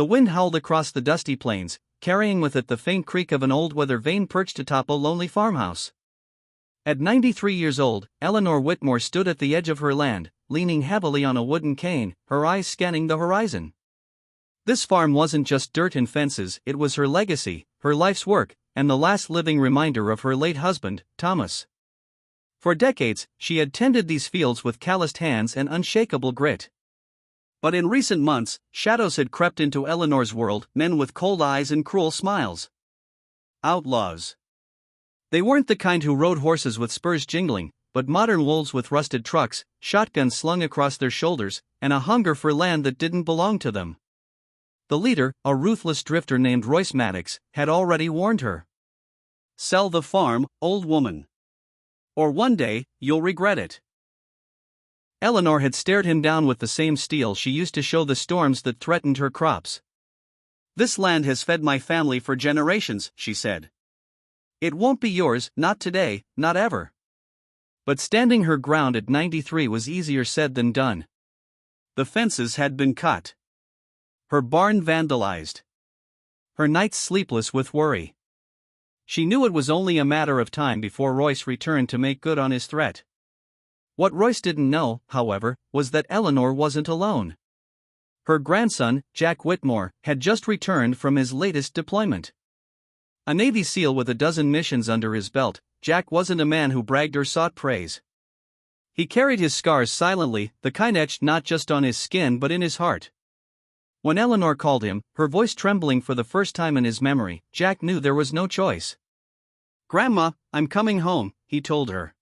The wind howled across the dusty plains, carrying with it the faint creak of an old weather vane perched atop a lonely farmhouse. At 93 years old, Eleanor Whitmore stood at the edge of her land, leaning heavily on a wooden cane, her eyes scanning the horizon. This farm wasn't just dirt and fences, it was her legacy, her life's work, and the last living reminder of her late husband, Thomas. For decades, she had tended these fields with calloused hands and unshakable grit. But in recent months, shadows had crept into Eleanor's world, men with cold eyes and cruel smiles. Outlaws. They weren't the kind who rode horses with spurs jingling, but modern wolves with rusted trucks, shotguns slung across their shoulders, and a hunger for land that didn't belong to them. The leader, a ruthless drifter named Royce Maddox, had already warned her. "Sell the farm, old woman. Or one day, you'll regret it." Eleanor had stared him down with the same steel she used to show the storms that threatened her crops. "This land has fed my family for generations," she said. "It won't be yours, not today, not ever." But standing her ground at 93 was easier said than done. The fences had been cut. Her barn vandalized. Her nights sleepless with worry. She knew it was only a matter of time before Royce returned to make good on his threat. What Royce didn't know, however, was that Eleanor wasn't alone. Her grandson, Jack Whitmore, had just returned from his latest deployment. A Navy SEAL with a dozen missions under his belt, Jack wasn't a man who bragged or sought praise. He carried his scars silently, the kind etched not just on his skin but in his heart. When Eleanor called him, her voice trembling for the first time in his memory, Jack knew there was no choice. "Grandma, I'm coming home," he told her.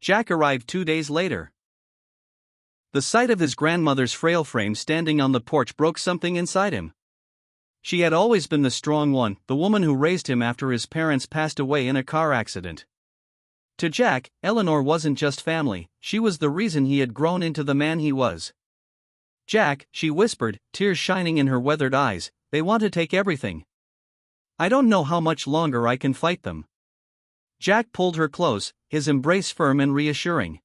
Jack arrived 2 days later. The sight of his grandmother's frail frame standing on the porch broke something inside him. She had always been the strong one, the woman who raised him after his parents passed away in a car accident. To Jack, Eleanor wasn't just family, she was the reason he had grown into the man he was. "Jack," she whispered, tears shining in her weathered eyes, "they want to take everything. I don't know how much longer I can fight them." Jack pulled her close, his embrace firm and reassuring.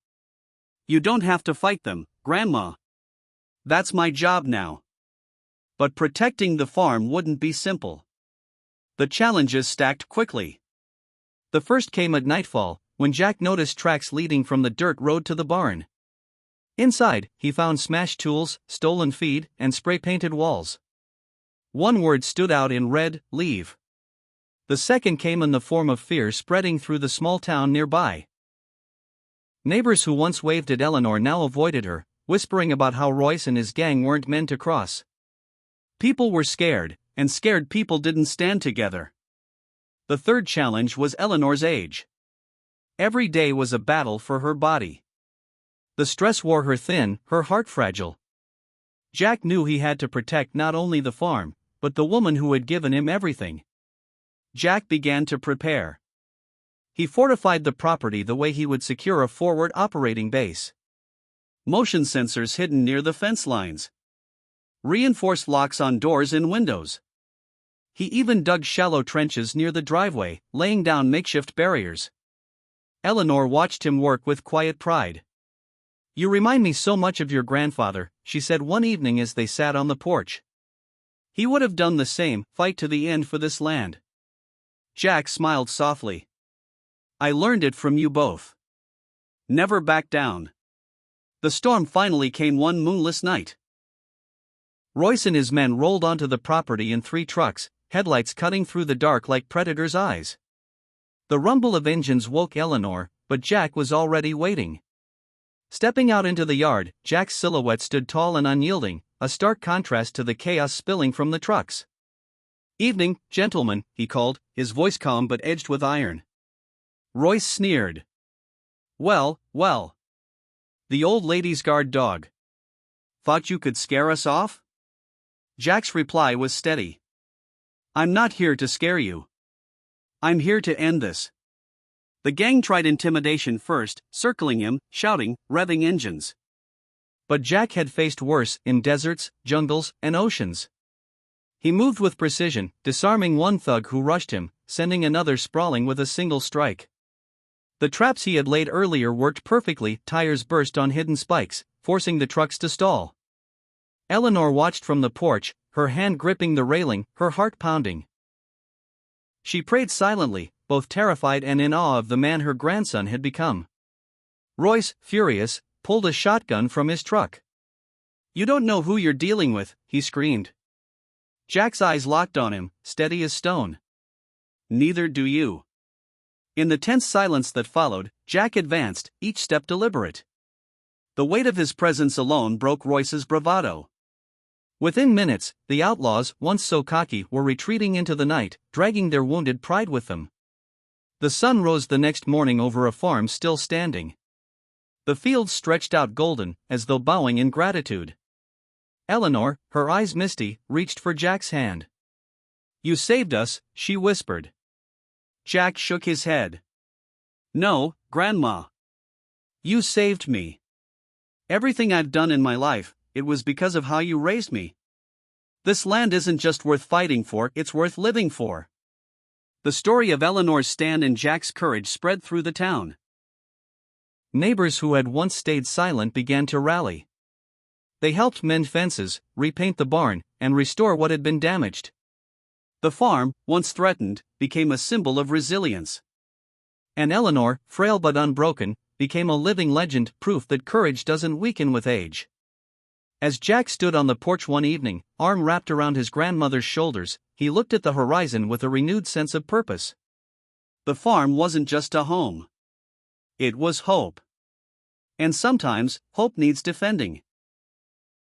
"You don't have to fight them, Grandma. That's my job now." But protecting the farm wouldn't be simple. The challenges stacked quickly. The first came at nightfall, when Jack noticed tracks leading from the dirt road to the barn. Inside, he found smashed tools, stolen feed, and spray-painted walls. One word stood out in red: leave. The second came in the form of fear spreading through the small town nearby. Neighbors who once waved at Eleanor now avoided her, whispering about how Royce and his gang weren't men to cross. People were scared, and scared people didn't stand together. The third challenge was Eleanor's age. Every day was a battle for her body. The stress wore her thin, her heart fragile. Jack knew he had to protect not only the farm, but the woman who had given him everything. Jack began to prepare. He fortified the property the way he would secure a forward operating base. Motion sensors hidden near the fence lines. Reinforced locks on doors and windows. He even dug shallow trenches near the driveway, laying down makeshift barriers. Eleanor watched him work with quiet pride. "You remind me so much of your grandfather," she said one evening as they sat on the porch. "He would have done the same, fight to the end for this land." Jack smiled softly. "I learned it from you both. Never back down." The storm finally came one moonless night. Royce and his men rolled onto the property in 3 trucks, headlights cutting through the dark like predators' eyes. The rumble of engines woke Eleanor, but Jack was already waiting. Stepping out into the yard, Jack's silhouette stood tall and unyielding, a stark contrast to the chaos spilling from the trucks. "Evening, gentlemen," he called, his voice calm but edged with iron. Royce sneered. Well. The old lady's guard dog. Thought you could scare us off?" Jack's reply was steady. "I'm not here to scare you. I'm here to end this." The gang tried intimidation first, circling him, shouting, revving engines. But Jack had faced worse in deserts, jungles, and oceans. He moved with precision, disarming one thug who rushed him, sending another sprawling with a single strike. The traps he had laid earlier worked perfectly, tires burst on hidden spikes, forcing the trucks to stall. Eleanor watched from the porch, her hand gripping the railing, her heart pounding. She prayed silently, both terrified and in awe of the man her grandson had become. Royce, furious, pulled a shotgun from his truck. "You don't know who you're dealing with," he screamed. Jack's eyes locked on him, steady as stone. "Neither do you." In the tense silence that followed, Jack advanced, each step deliberate. The weight of his presence alone broke Royce's bravado. Within minutes, the outlaws, once so cocky, were retreating into the night, dragging their wounded pride with them. The sun rose the next morning over a farm still standing. The fields stretched out golden, as though bowing in gratitude. Eleanor, her eyes misty, reached for Jack's hand. "You saved us," she whispered. Jack shook his head. "No, Grandma. You saved me. Everything I've done in my life, it was because of how you raised me. This land isn't just worth fighting for, it's worth living for." The story of Eleanor's stand and Jack's courage spread through the town. Neighbors who had once stayed silent began to rally. They helped mend fences, repaint the barn, and restore what had been damaged. The farm, once threatened, became a symbol of resilience. And Eleanor, frail but unbroken, became a living legend, proof that courage doesn't weaken with age. As Jack stood on the porch one evening, arm wrapped around his grandmother's shoulders, he looked at the horizon with a renewed sense of purpose. The farm wasn't just a home. It was hope. And sometimes, hope needs defending.